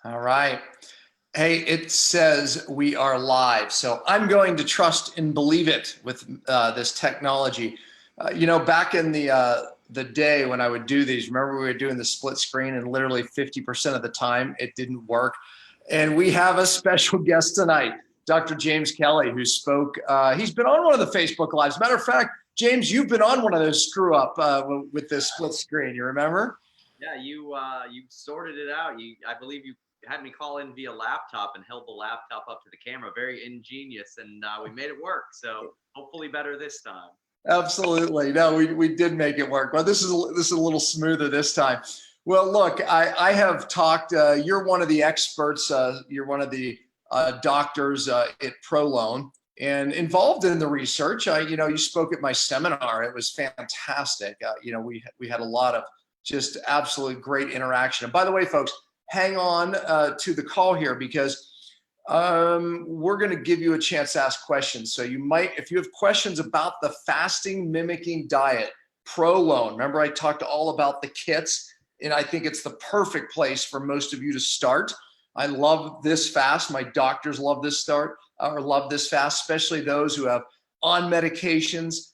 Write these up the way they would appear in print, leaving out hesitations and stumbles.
All right. Hey, it says we are live, so I'm going to trust and believe it with this technology. Back in the day when I would do these, remember we were doing the split screen, and literally 50% of the time it didn't work. And we have a special guest tonight, Dr. James Kelley, who spoke. He's been on one of the Facebook Lives. Matter of fact, James, you've been on one of those screw up with this split screen. You remember? Yeah, you sorted it out. I believe you had me call in via laptop and held the laptop up to the camera. Very ingenious, and we made it work. So hopefully better this time. Absolutely. No, we did make it work. Well, this is a little smoother this time. Well, look, I have talked. You're one of the experts. You're one of the doctors at ProLon and involved in the research. You spoke at my seminar. It was fantastic. We had a lot of just absolute great interaction. And by the way, folks, hang on to the call here because we're going to give you a chance to ask questions. So you might, if you have questions about the fasting mimicking diet, ProLon, remember I talked all about the kits, and I think it's the perfect place for most of you to start. I love this fast. My doctors love this love this fast, especially those who have on medications,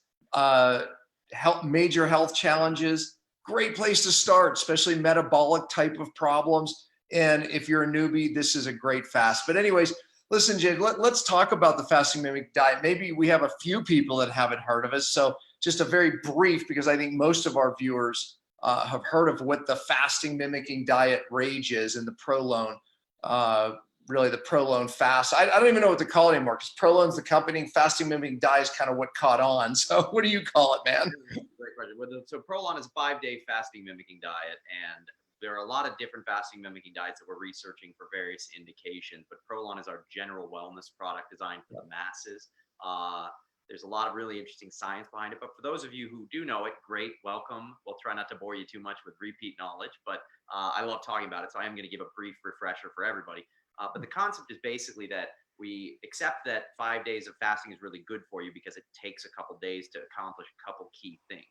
major health challenges. Great place to start, especially metabolic type of problems. And if you're a newbie, this is a great fast. But anyways, listen, Jade, let's talk about the fasting mimicking diet. Maybe we have a few people that haven't heard of it. So just a very brief, because I think most of our viewers have heard of what the fasting mimicking diet rage is and the ProLon, really the ProLon fast. I don't even know what to call it anymore because ProLon's the company. Fasting mimicking diet is kind of what caught on. So what do you call it, man? Great question. So ProLon is a 5-day fasting mimicking diet, and there are a lot of different fasting mimicking diets that we're researching for various indications, but ProLon is our general wellness product designed for the masses. There's a lot of really interesting science behind it, but for those of you who do know it, great, welcome. We'll try not to bore you too much with repeat knowledge, but I love talking about it, so I am going to give a brief refresher for everybody. But the concept is basically that we accept that 5 days of fasting is really good for you because it takes a couple days to accomplish a couple key things.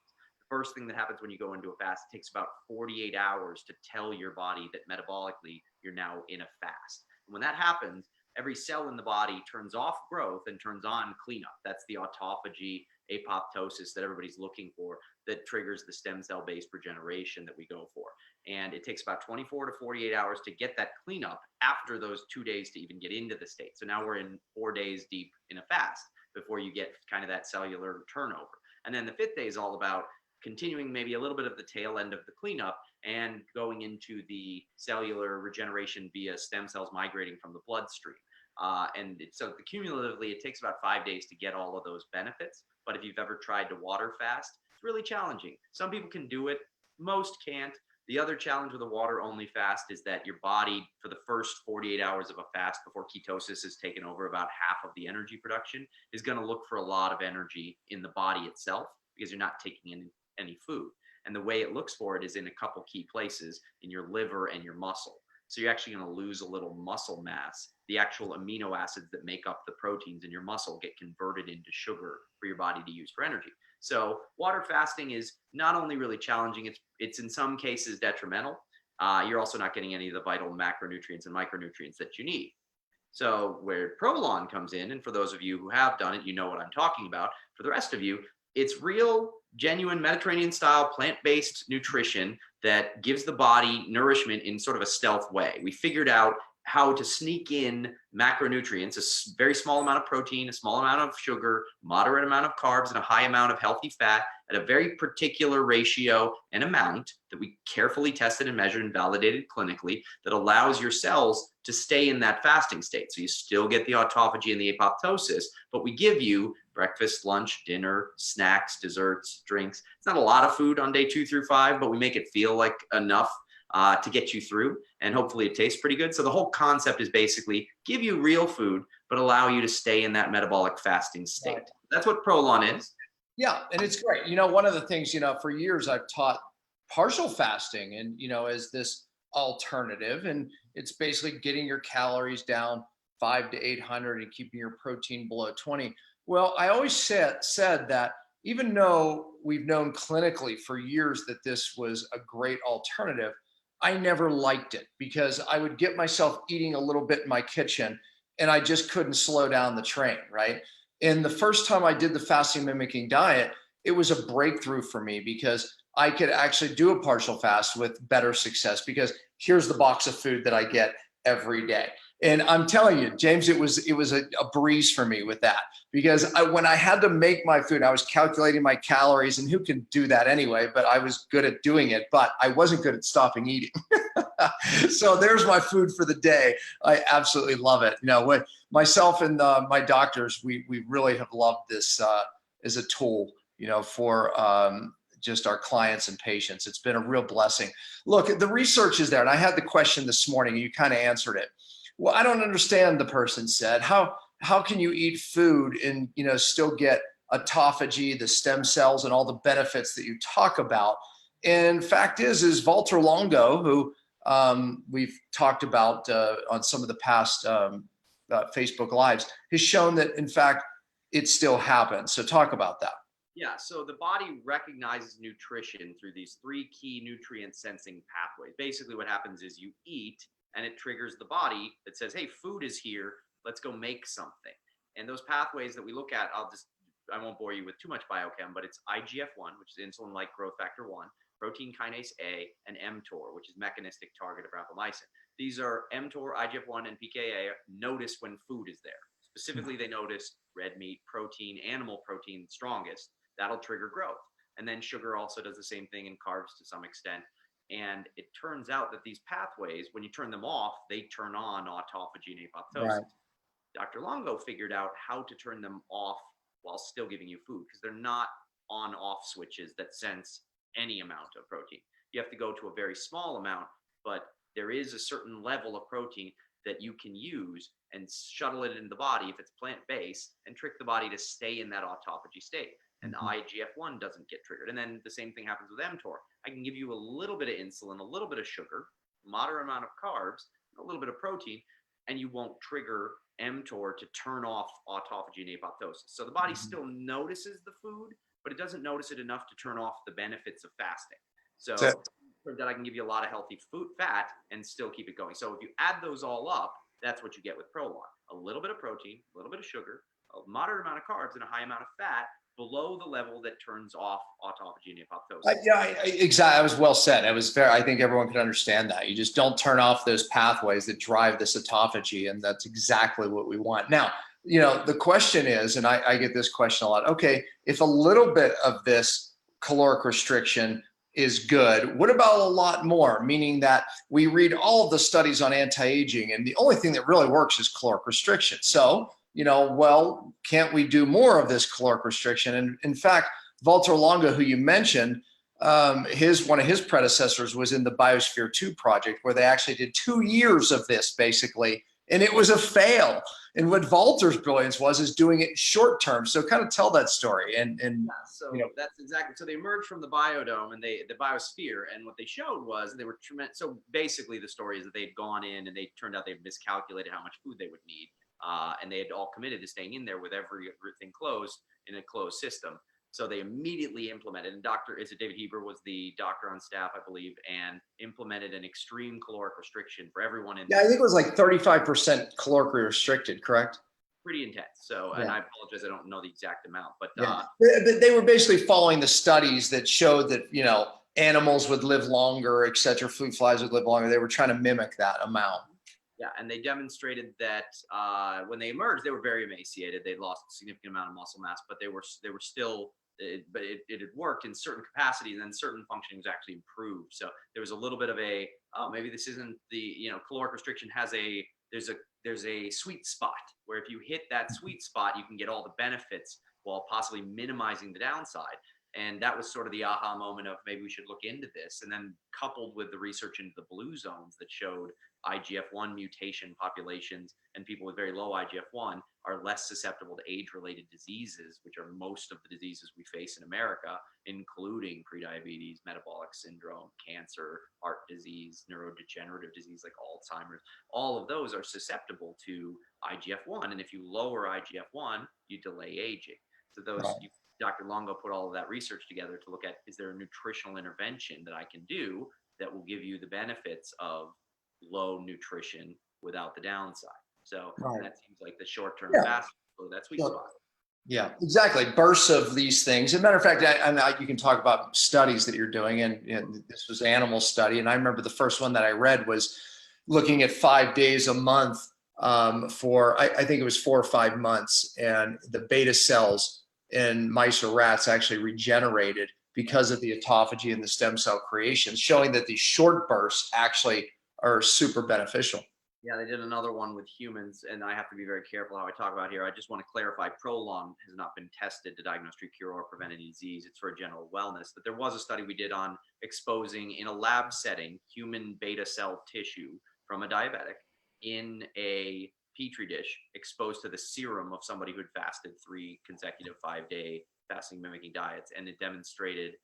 First thing that happens when you go into a fast, it takes about 48 hours to tell your body that metabolically you're now in a fast. And when that happens, every cell in the body turns off growth and turns on cleanup. That's the autophagy, apoptosis that everybody's looking for that triggers the stem cell based regeneration that we go for. And it takes about 24 to 48 hours to get that cleanup after those 2 days to even get into the state. So now we're in 4 days deep in a fast before you get kind of that cellular turnover. And then the 5th day is all about continuing maybe a little bit of the tail end of the cleanup and going into the cellular regeneration via stem cells migrating from the bloodstream. So cumulatively, it takes about 5 days to get all of those benefits. But if you've ever tried to water fast, it's really challenging. Some people can do it, most can't. The other challenge with a water only fast is that your body, for the first 48 hours of a fast before ketosis has taken over about half of the energy production, is going to look for a lot of energy in the body itself because you're not taking in any food. And the way it looks for it is in a couple key places in your liver and your muscle. So you're actually going to lose a little muscle mass. The actual amino acids that make up the proteins in your muscle get converted into sugar for your body to use for energy. So water fasting is not only really challenging, it's in some cases detrimental. You're also not getting any of the vital macronutrients and micronutrients that you need. So where ProLon comes in, and for those of you who have done it, you know what I'm talking about. For the rest of you, it's real, genuine Mediterranean-style plant-based nutrition that gives the body nourishment in sort of a stealth way. We figured out how to sneak in macronutrients, a very small amount of protein, a small amount of sugar, moderate amount of carbs, and a high amount of healthy fat at a very particular ratio and amount that we carefully tested and measured and validated clinically that allows your cells to stay in that fasting state. So you still get the autophagy and the apoptosis, but we give you breakfast, lunch, dinner, snacks, desserts, drinks. It's not a lot of food on day 2 through 5, but we make it feel like enough to get you through, and hopefully it tastes pretty good. So the whole concept is basically give you real food, but allow you to stay in that metabolic fasting state. Right. That's what ProLon is. Yeah, and it's great. One of the things, for years I've taught partial fasting and, as this alternative, and it's basically getting your calories down 500 to 800 and keeping your protein below 20. Well, I always said that even though we've known clinically for years that this was a great alternative, I never liked it because I would get myself eating a little bit in my kitchen and I just couldn't slow down the train, right? And the first time I did the fasting mimicking diet, it was a breakthrough for me because I could actually do a partial fast with better success because here's the box of food that I get every day. And I'm telling you, James, it was a breeze for me with that because when I had to make my food, I was calculating my calories, and who can do that anyway? But I was good at doing it, but I wasn't good at stopping eating. So there's my food for the day. I absolutely love it. You know, with myself and my doctors, we really have loved this as a tool, you know, for just our clients and patients. It's been a real blessing. Look, the research is there, and I had the question this morning, and you kind of answered it. Well, I don't understand, the person said. How can you eat food and, you know, still get autophagy, the stem cells, and all the benefits that you talk about? And fact is Walter Longo, who we've talked about on some of the past Facebook Lives, has shown that, in fact, it still happens. So talk about that. Yeah, so the body recognizes nutrition through these three key nutrient sensing pathways. Basically, what happens is you eat and it triggers the body that says, hey, food is here, let's go make something. And those pathways that we look at, I won't bore you with too much biochem, but it's IGF-1, which is insulin-like growth factor 1, protein kinase A, and mTOR, which is mechanistic target of rapamycin. These are mTOR, IGF-1, and PKA notice when food is there. Specifically, they notice red meat, protein, animal protein strongest. That'll trigger growth. And then sugar also does the same thing, and carbs to some extent. And it turns out that these pathways, when you turn them off, they turn on autophagy and apoptosis. Right. Dr. Longo figured out how to turn them off while still giving you food, because they're not on-off switches that sense any amount of protein. You have to go to a very small amount, but there is a certain level of protein that you can use and shuttle it into the body if it's plant-based and trick the body to stay in that autophagy state. And the IGF-1 doesn't get triggered. And then the same thing happens with mTOR. I can give you a little bit of insulin, a little bit of sugar, moderate amount of carbs, a little bit of protein, and you won't trigger mTOR to turn off autophagy and apoptosis. So the body still notices the food, but it doesn't notice it enough to turn off the benefits of fasting. So that I can give you a lot of healthy food fat and still keep it going. So if you add those all up, that's what you get with ProLon. A little bit of protein, a little bit of sugar, a moderate amount of carbs, and a high amount of fat below the level that turns off autophagy and apoptosis. Exactly. That was well said. I think everyone can understand that. You just don't turn off those pathways that drive this autophagy, and that's exactly what we want. Now, you know, the question is, and I get this question a lot, okay, if a little bit of this caloric restriction is good, what about a lot more? Meaning that we read all of the studies on anti-aging, and the only thing that really works is caloric restriction. So, you know, well, can't we do more of this caloric restriction? And in fact, Walter Longo, who you mentioned, one of his predecessors was in the Biosphere 2 project, where they actually did 2 years of this basically, and it was a fail. And what Walter's brilliance is doing it short term. So kind of tell that story. So you know, that's exactly. So they emerged from the biodome and the biosphere, and what they showed was they were tremendous. So basically, the story is that they'd gone in and they turned out they'd miscalculated how much food they would need. And they had all committed to staying in there with everything closed in a closed system. So they immediately implemented, and David Heber was the doctor on staff, I believe, and implemented an extreme caloric restriction for everyone in. Yeah, I think it was like 35% calorically restricted, correct? Pretty intense. So, and I apologize, I don't know the exact amount, but they were basically following the studies that showed that, you know, animals would live longer, et cetera, fruit flies would live longer. They were trying to mimic that amount. Yeah, and they demonstrated that when they emerged, they were very emaciated. They'd lost a significant amount of muscle mass, but they were still, but it had worked in certain capacities, and then certain functioning was actually improved. So there was a little bit of maybe this isn't caloric restriction there's a sweet spot where if you hit that sweet spot, you can get all the benefits while possibly minimizing the downside. And that was sort of the aha moment of maybe we should look into this. And then coupled with the research into the blue zones that showed IGF-1 mutation populations and people with very low IGF-1 are less susceptible to age-related diseases, which are most of the diseases we face in America, including prediabetes, metabolic syndrome, cancer, heart disease, neurodegenerative disease like Alzheimer's. All of those are susceptible to IGF-1. And if you lower IGF-1, you delay aging. So Dr. Longo put all of that research together to look at, is there a nutritional intervention that I can do that will give you the benefits of low nutrition without the downside. So Right. that seems like the short-term Yeah. fast food, that sweet spot. Yeah, exactly. Bursts of these things. As a matter of fact, you can talk about studies that you're doing, and this was animal study. And I remember the first one that I read was looking at 5 days a month for, I think it was 4 or 5 months. And the beta cells in mice or rats actually regenerated because of the autophagy and the stem cell creation, showing that these short bursts actually are super beneficial. Yeah, they did another one with humans, and I have to be very careful how I talk about here. I just want to clarify, ProLon has not been tested to diagnose, treat, cure, or prevent any disease. It's for general wellness. But there was a study we did on exposing, in a lab setting, human beta cell tissue from a diabetic in a petri dish, exposed to the serum of somebody who had fasted 3 consecutive 5-day fasting mimicking diets, and it demonstrated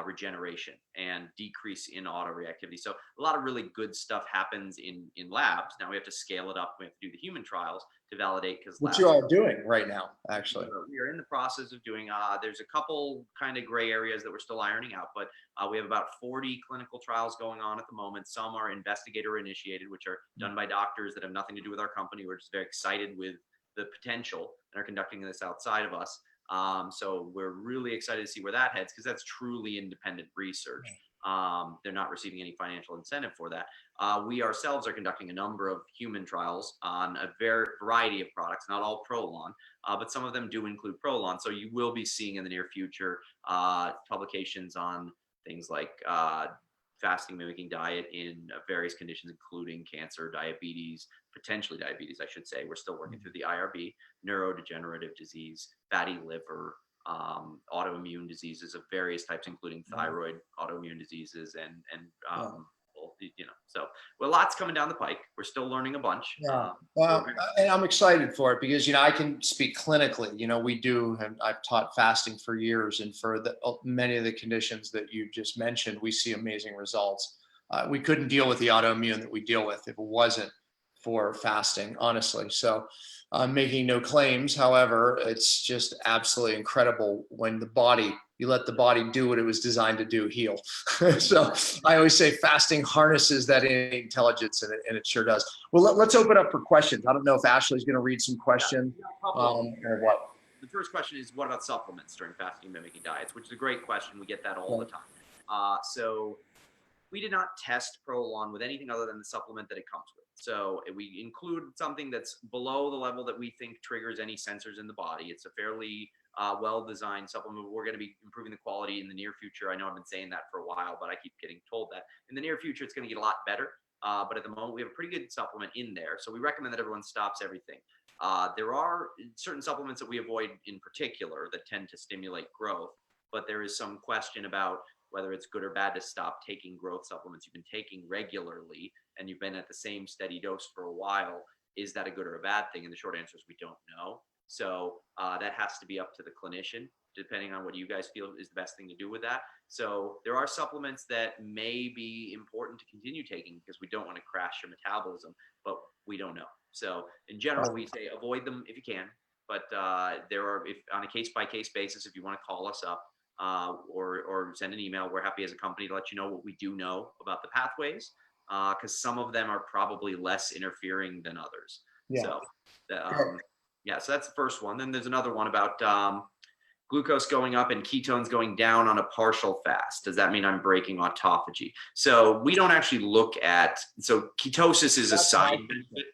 regeneration and decrease in autoreactivity. So a lot of really good stuff happens in labs. Now we have to scale it up. We have to do the human trials to validate, because What you are doing right now, actually. we are in the process of doing, there's a couple kind of gray areas that we're still ironing out, but we have about 40 clinical trials going on at the moment. Some are investigator initiated, which are done by doctors that have nothing to do with our company. We're just very excited with the potential and are conducting this outside of us. So we're really excited to see where that heads, because that's truly independent research. They're not receiving any financial incentive for that. We ourselves are conducting a number of human trials on a variety of products, not all ProLon, but some of them do include ProLon. So you will be seeing in the near future publications on things like fasting mimicking diet in various conditions, including cancer, diabetes, potentially diabetes, I should say. We're still working through the IRB, neurodegenerative disease, fatty liver, autoimmune diseases of various types, including thyroid autoimmune diseases, and so well, lots coming down the pike. We're still learning a bunch. Yeah. Well, and I'm excited for it because, I can speak clinically. We do, and I've taught fasting for years, and for many of the conditions that you just mentioned, we see amazing results. We couldn't deal with the autoimmune that we deal with if it wasn't for fasting, honestly. So I'm making no claims. However, it's just absolutely incredible when you let the body do what it was designed to do, heal. So I always say fasting harnesses that innate intelligence, and it sure does. Well, let's open up for questions. I don't know if Ashley's going to read some questions or what. The first question is, what about supplements during fasting mimicking diets? Which is a great question. We get that all the time. So we did not test ProLon with anything other than the supplement that it comes with. So we include something that's below the level that we think triggers any sensors in the body. It's a fairly well-designed supplement. We're going to be improving the quality in the near future. I know I've been saying that for a while, but I keep getting told that. In the near future, it's going to get a lot better. But at the moment, we have a pretty good supplement in there. So we recommend that everyone stops everything. There are certain supplements that we avoid in particular that tend to stimulate growth, but there is some question about whether it's good or bad to stop taking growth supplements you've been taking regularly and you've been at the same steady dose for a while. Is that a good or a bad thing? And the short answer is we don't know. So that has to be up to the clinician, depending on what you guys feel is the best thing to do with that. So there are supplements that may be important to continue taking because we don't want to crash your metabolism, but we don't know. So in general, we say avoid them if you can, but there are, if on a case-by-case basis, if you want to call us up, or send an email. We're happy as a company to let you know what we do know about the pathways, because some of them are probably less interfering than others. Yeah. So, so that's the first one. Then there's another one about glucose going up and ketones going down on a partial fast. Does that mean I'm breaking autophagy? So we don't actually look at, so ketosis is a side benefit.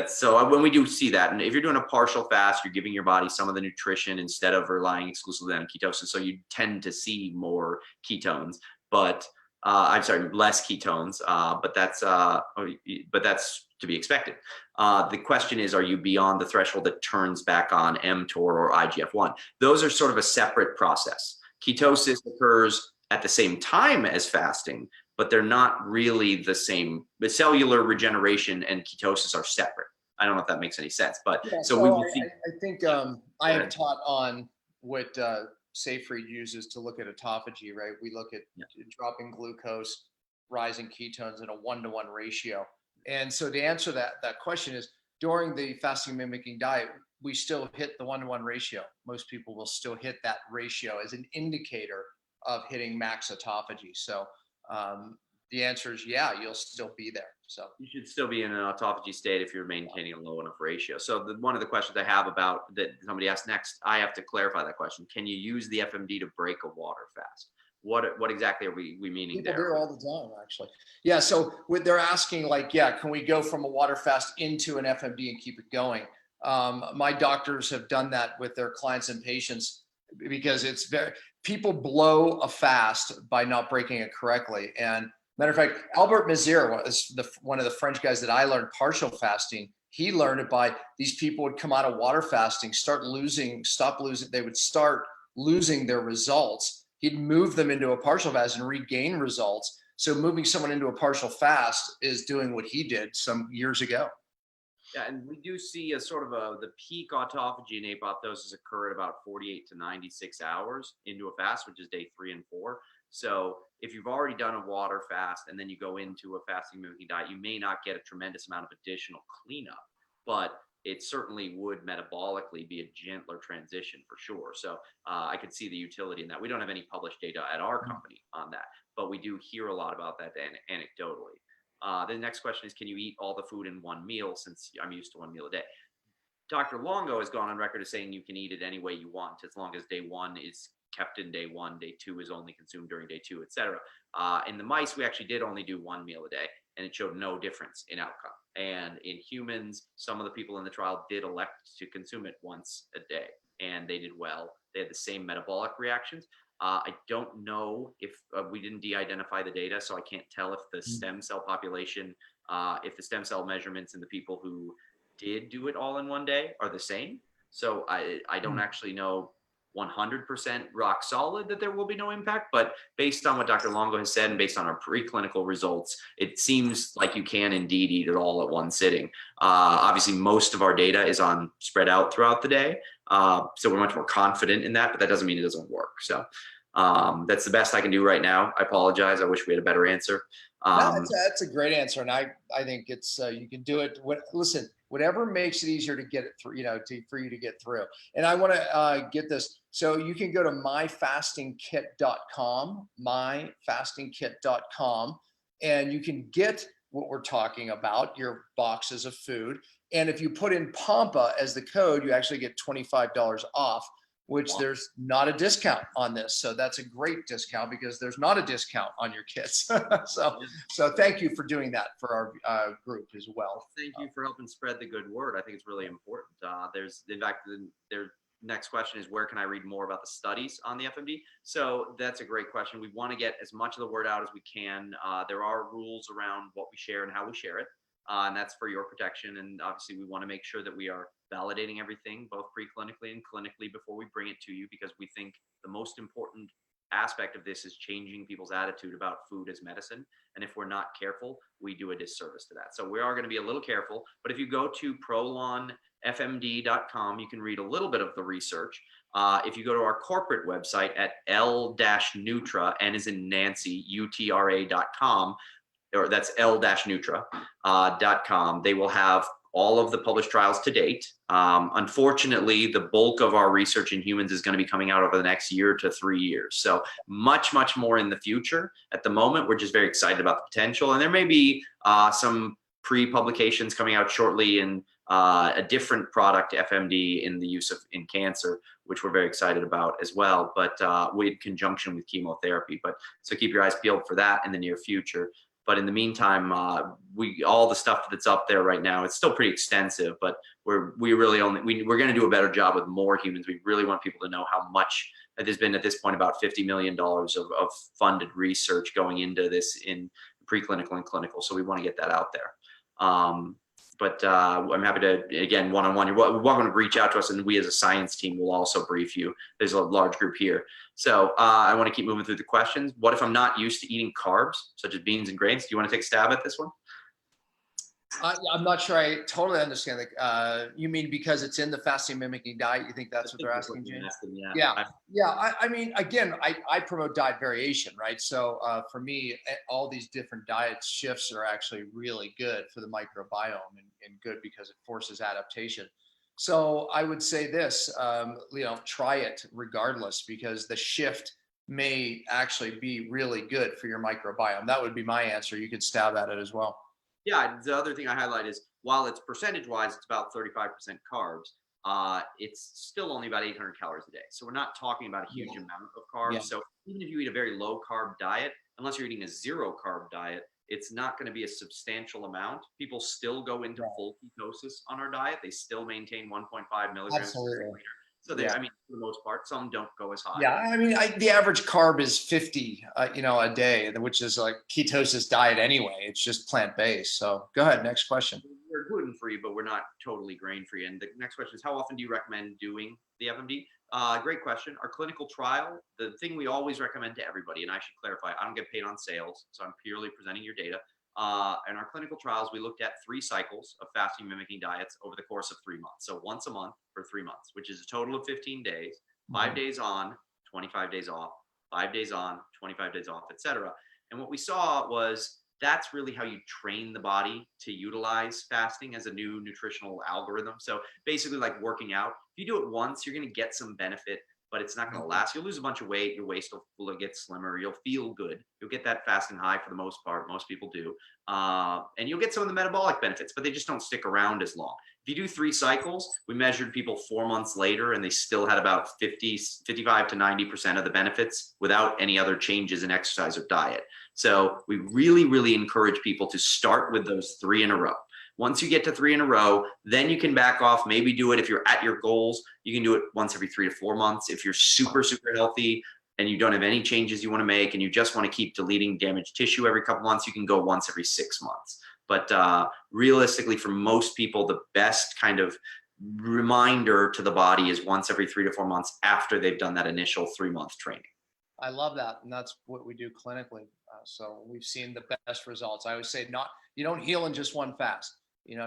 So when we do see that, and if you're doing a partial fast, you're giving your body some of the nutrition instead of relying exclusively on ketosis. So you tend to see more ketones, but less ketones. But that's to be expected. The question is, are you beyond the threshold that turns back on mTOR or IGF-1? Those are sort of a separate process. Ketosis occurs at the same time as fasting, but they're not really the same. The cellular regeneration and ketosis are separate. I don't know if that makes any sense, but so we will see. I think I have taught on what Seyfried uses to look at autophagy, right? We look at dropping glucose, rising ketones in a 1-to-1 ratio. And so to answer that question is, during the fasting mimicking diet, we still hit the 1-to-1 ratio. Most people will still hit that ratio as an indicator of hitting max autophagy. So The answer is yeah, you'll still be there. So You should still be in an autophagy state if you're maintaining a low enough ratio. So one of the questions I have about that somebody asked next, I have to clarify that question. Can you use the FMD to break a water fast? What exactly are we meaning people there? do all the time, actually. Yeah. So they're asking, like, yeah, can we go from a water fast into an FMD and keep it going? My doctors have done that with their clients and patients because it's very, people blow a fast by not breaking it correctly. And matter of fact, Albert Mazir is one of the French guys that I learned partial fasting. He learned it by these people would come out of water fasting, stop losing, they would start losing their results. He'd move them into a partial fast and regain results. So moving someone into a partial fast is doing what he did some years ago. Yeah, and we do see a sort of the peak autophagy and apoptosis occur at about 48 to 96 hours into a fast, which is day 3 and 4. So if you've already done a water fast and then you go into a fasting mimicking diet, you may not get a tremendous amount of additional cleanup, but it certainly would metabolically be a gentler transition for sure. So I could see the utility in that. We don't have any published data at our company on that, but we do hear a lot about that anecdotally. The next question is, can you eat all the food in one meal, since I'm used to one meal a day? Dr. Longo has gone on record as saying you can eat it any way you want, as long as day 1 is kept in day 1, day 2 is only consumed during day 2, etc. In the mice, we actually did only do 1 meal a day, and it showed no difference in outcome. And in humans, some of the people in the trial did elect to consume it once a day, and they did well. They had the same metabolic reactions. I don't know if we didn't de-identify the data, so I can't tell if the stem cell population, if the stem cell measurements in the people who did do it all in one day are the same. So I don't actually know 100% rock solid that there will be no impact, but based on what Dr. Longo has said and based on our preclinical results, it seems like you can indeed eat it all at one sitting. Obviously, most of our data is on spread out throughout the day, so we're much more confident in that, but that doesn't mean it doesn't work. So that's the best I can do right now. I apologize. I wish we had a better answer. No, that's a great answer, and I think it's you can do it. Listen, whatever makes it easier to get it through, for you to get through. And I want to get this. So you can go to myfastingkit.com, myfastingkit.com, and you can get what we're talking about, your boxes of food. And if you put in Pampa as the code, you actually get $25 off, which there's not a discount on this. So that's a great discount because there's not a discount on your kits. so thank you for doing that for our group as well. Thank you for helping spread the good word. I think it's really important. In fact, their next question is, where can I read more about the studies on the FMD? So that's a great question. We want to get as much of the word out as we can. There are rules around what we share and how we share it. And that's for your protection. And obviously, we want to make sure that we are validating everything, both preclinically and clinically, before we bring it to you, because we think the most important aspect of this is changing people's attitude about food as medicine. And if we're not careful, we do a disservice to that. So we are going to be a little careful. But if you go to ProLonFMD.com, you can read a little bit of the research. If you go to our corporate website at L-Nutra, N as in Nancy, UTRA.com, or that's L-Nutra.com, they will have all of the published trials to date. Unfortunately, the bulk of our research in humans is going to be coming out over the next year to 3 years. So much more in the future. At the moment, we're just very excited about the potential. And there may be some pre-publications coming out shortly in a different product, FMD, in the use of in cancer, which we're very excited about as well, but in conjunction with chemotherapy. So keep your eyes peeled for that in the near future. But in the meantime, all the stuff that's up there right now, it's still pretty extensive, but we're going to do a better job with more humans. We really want people to know how much there's been at this point, about $50 million of funded research going into this in preclinical and clinical. So we want to get that out there. But I'm happy to, again, one-on-one, you're welcome to reach out to us, and we as a science team will also brief you. There's a large group here. So I want to keep moving through the questions. What if I'm not used to eating carbs, such as beans and grains? Do you want to take a stab at this one? I'm not sure I totally understand. You mean because it's in the fasting mimicking diet? You think that's what they're asking, James? Yeah. I mean, again, I promote diet variation, right? So for me, all these different diet shifts are actually really good for the microbiome and good because it forces adaptation. So I would say this, try it regardless, because the shift may actually be really good for your microbiome. That would be my answer. You could stab at it as well. Yeah, the other thing I highlight is while it's percentage-wise, it's about 35% carbs. It's still only about 800 calories a day. So we're not talking about a huge amount of carbs. Yeah. So even if you eat a very low carb diet, unless you're eating a zero carb diet, it's not going to be a substantial amount. People still go into full ketosis on our diet. They still maintain 1.5 milligrams per Absolutely. liter. So they, I mean, for the most part, some don't go as high. Yeah, I mean, the average carb is 50, a day, which is like ketosis diet anyway. It's just plant-based. So go ahead, next question. We're gluten-free, but we're not totally grain-free. And the next question is, how often do you recommend doing the FMD? Great question. Our clinical trial, the thing we always recommend to everybody, and I should clarify, I don't get paid on sales, so I'm purely presenting your data. In our clinical trials, we looked at 3 cycles of fasting mimicking diets over the course of 3 months. So once a month for 3 months, which is a total of 15 days, 5 days on, 25 days off, 5 days on, 25 days off, etc. And what we saw was that's really how you train the body to utilize fasting as a new nutritional algorithm. So basically like working out, if you do it once, you're going to get some benefit, but it's not going to last. You'll lose a bunch of weight. Your waist will get slimmer. You'll feel good. You'll get that fasting high for the most part. Most people do. And you'll get some of the metabolic benefits, but they just don't stick around as long. If you do 3 cycles, we measured people 4 months later, and they still had about 55 to 90% of the benefits without any other changes in exercise or diet. So we really, really encourage people to start with those 3 in a row. Once you get to 3 in a row, then you can back off, maybe do it if you're at your goals. You can do it once every 3 to 4 months. If you're super, super healthy and you don't have any changes you want to make and you just want to keep deleting damaged tissue every couple months, you can go once every 6 months. But realistically, for most people, the best kind of reminder to the body is once every 3 to 4 months after they've done that initial 3-month training. I love that. And that's what we do clinically. So we've seen the best results. I always say you don't heal in just one fast. You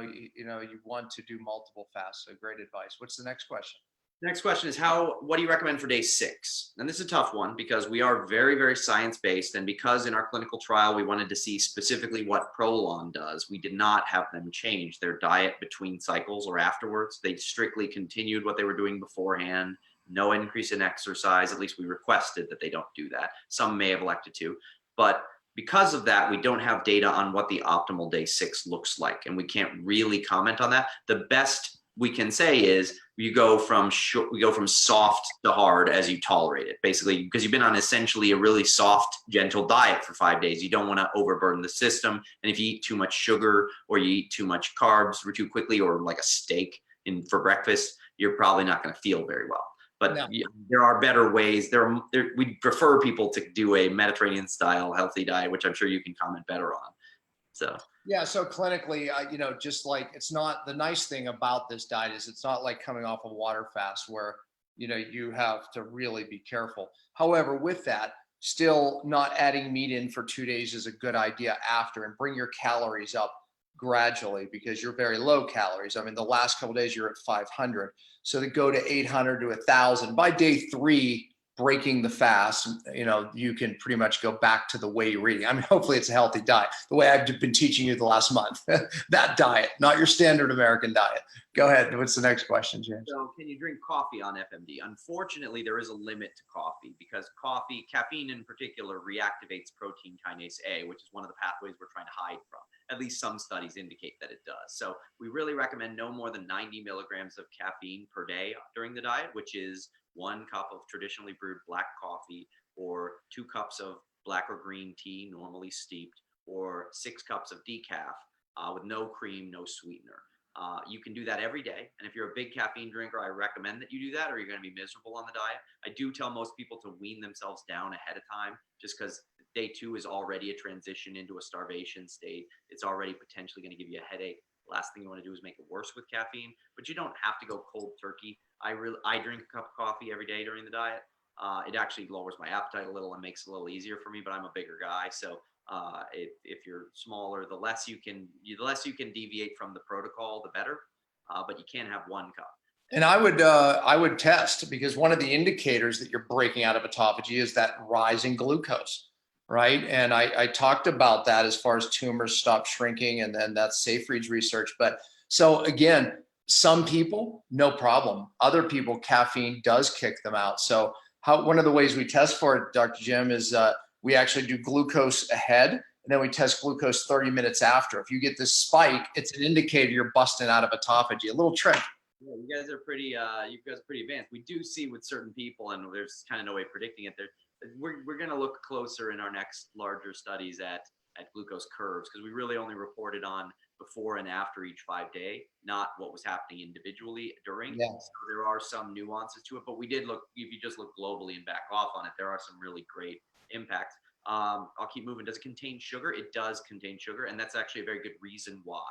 want to do multiple fasts. So great advice. What's the next question? Next question is what do you recommend for day 6? And this is a tough one because we are very, very science-based. And because in our clinical trial, we wanted to see specifically what ProLon does, we did not have them change their diet between cycles or afterwards. They strictly continued what they were doing beforehand. No increase in exercise. At least we requested that they don't do that. Some may have elected to, but because of that, we don't have data on what the optimal day 6 looks like. And we can't really comment on that. The best we can say is we go from soft to hard as you tolerate it, basically, because you've been on essentially a really soft, gentle diet for 5 days. You don't want to overburden the system. And if you eat too much sugar or you eat too much carbs or too quickly, or like a steak for breakfast, you're probably not going to feel very well. But no, there are better ways. We prefer people to do a Mediterranean style healthy diet, which I'm sure you can comment better on. So yeah, so clinically, just like it's not, the nice thing about this diet is it's not like coming off a water fast where you have to really be careful. However, with that, still not adding meat in for 2 days is a good idea after, and bring your calories up gradually because you're very low calories. I mean, the last couple of days you're at 500. So to go to 800 to 1,000 by day 3, breaking the fast, you can pretty much go back to the way you're eating. I mean, hopefully it's a healthy diet, the way I've been teaching you the last month. That diet, not your standard American diet. Go ahead. What's the next question, James? So can you drink coffee on FMD? Unfortunately, there is a limit to coffee because caffeine in particular, reactivates protein kinase A, which is one of the pathways we're trying to hide from. At least some studies indicate that it does. So we really recommend no more than 90 milligrams of caffeine per day during the diet, which is 1 cup of traditionally brewed black coffee, or 2 cups of black or green tea, normally steeped, or 6 cups of decaf with no cream, no sweetener. You can do that every day. And if you're a big caffeine drinker, I recommend that you do that, or you're going to be miserable on the diet. I do tell most people to wean themselves down ahead of time, just because day 2 is already a transition into a starvation state. It's already potentially going to give you a headache. The last thing you want to do is make it worse with caffeine, but you don't have to go cold turkey. I drink a cup of coffee every day during the diet. It actually lowers my appetite a little and makes it a little easier for me, but I'm a bigger guy. So if you're smaller, the less you can deviate from the protocol, the better. But you can't have 1 cup. And I would test, because one of the indicators that you're breaking out of autophagy is that rise in glucose, right? And I talked about that as far as tumors stop shrinking, and then that's Seyfried's research. But so again, some people, no problem. Other people, caffeine does kick them out. So one of the ways we test for it, Dr. Jim, is we actually do glucose ahead, and then we test glucose 30 minutes after. If you get this spike, it's an indicator you're busting out of autophagy. A little trick. Yeah, you guys are pretty advanced. We do see with certain people, and there's kind of no way of predicting it. We're going to look closer in our next larger studies at glucose curves, because we really only reported on before and after each 5-day, not what was happening individually during. Yeah. So there are some nuances to it, but we did look, if you just look globally and back off on it, there are some really great impacts. I'll keep moving. Does it contain sugar? It does contain sugar, and that's actually a very good reason why.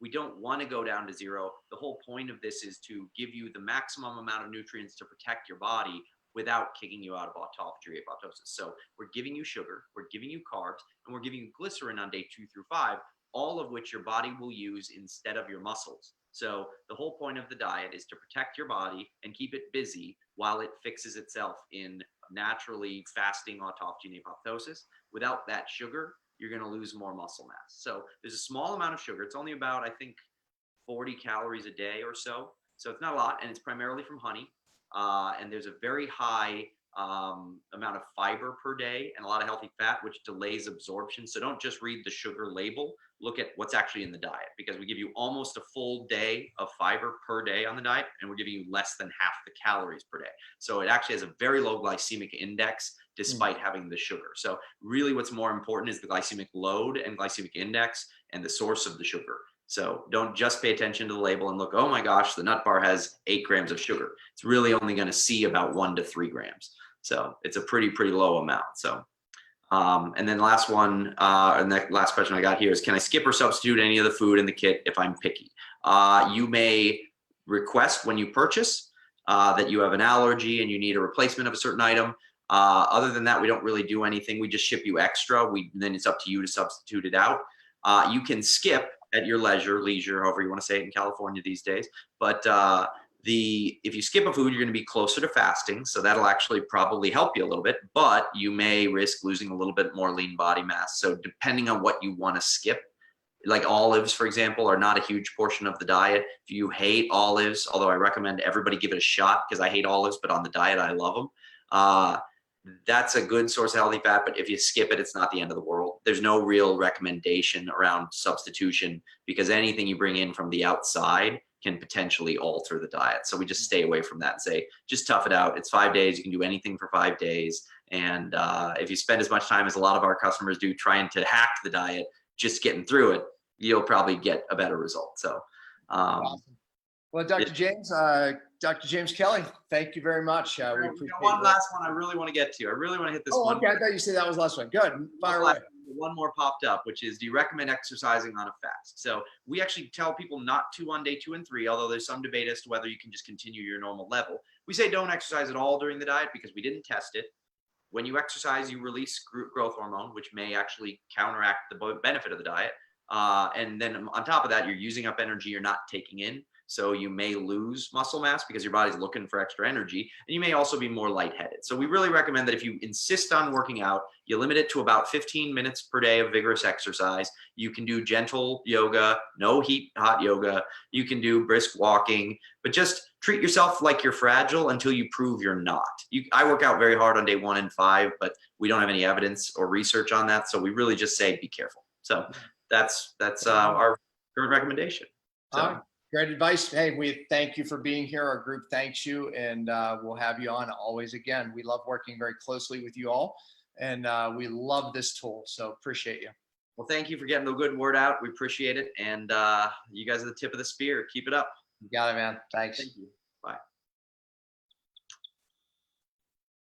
We don't want to go down to zero. The whole point of this is to give you the maximum amount of nutrients to protect your body without kicking you out of autophagy or apoptosis. So we're giving you sugar, we're giving you carbs, and we're giving you glycerin on day 2 through 5, all of which your body will use instead of your muscles. So the whole point of the diet is to protect your body and keep it busy while it fixes itself in naturally fasting autophagy and apoptosis. Without that sugar, you're going to lose more muscle mass. So there's a small amount of sugar. It's only about, I think, 40 calories a day or so. So it's not a lot, and it's primarily from honey. And there's a very high amount of fiber per day and a lot of healthy fat, which delays absorption. So don't just read the sugar label. Look at what's actually in the diet, because we give you almost a full day of fiber per day on the diet, and we're giving you less than half the calories per day. So it actually has a very low glycemic index despite having the sugar. So really what's more important is the glycemic load and glycemic index and the source of the sugar. So don't just pay attention to the label and look, oh my gosh, the nut bar has 8 grams of sugar. It's really only going to see about 1 to 3 grams. So it's a pretty low amount. So, and then the last one, and the last question I got here is, can I skip or substitute any of the food in the kit if I'm picky? You may request when you purchase that you have an allergy and you need a replacement of a certain item. Other than that, we don't really do anything. We just ship you extra. Then it's up to you to substitute it out. You can skip at your leisure, however you want to say it in California these days. But if you skip a food, you're going to be closer to fasting. So that'll actually probably help you a little bit, but you may risk losing a little bit more lean body mass. So depending on what you want to skip, like olives, for example, are not a huge portion of the diet. If you hate olives, although I recommend everybody give it a shot, because I hate olives, but on the diet, I love them. That's a good source of healthy fat, but if you skip it, it's not the end of the world. There's no real recommendation around substitution, because anything you bring in from the outside can potentially alter the diet. So we just stay away from that and say, just tough it out. It's 5 days. You can do anything for 5 days. And if you spend as much time as a lot of our customers do trying to hack the diet, just getting through it, you'll probably get a better result. So, awesome. Well, Dr. James Kelley, thank you very much. We appreciate one last one I really want to get to. I really want to hit this one. Okay. I thought you said that was the last one. Good. Fire away. One more popped up, which is, do you recommend exercising on a fast? So we actually tell people not to on day 2 and 3, although there's some debate as to whether you can just continue your normal level. We say don't exercise at all during the diet because we didn't test it. When you exercise, you release growth hormone, which may actually counteract the benefit of the diet. And then on top of that, you're using up energy you're not taking in. So you may lose muscle mass because your body's looking for extra energy, and you may also be more lightheaded. So we really recommend that if you insist on working out, you limit it to about 15 minutes per day of vigorous exercise. You can do gentle yoga, no heat, hot yoga. You can do brisk walking, but just treat yourself like you're fragile until you prove you're not. I work out very hard on day 1 and 5, but we don't have any evidence or research on that. So we really just say, be careful. So that's our current recommendation. So. Great advice. Hey, we thank you for being here. Our group thanks you, and we'll have you on always again. We love working very closely with you all, and we love this tool. So appreciate you. Well, thank you for getting the good word out. We appreciate it. And you guys are the tip of the spear. Keep it up. You got it, man. Thanks. Thank you. Bye.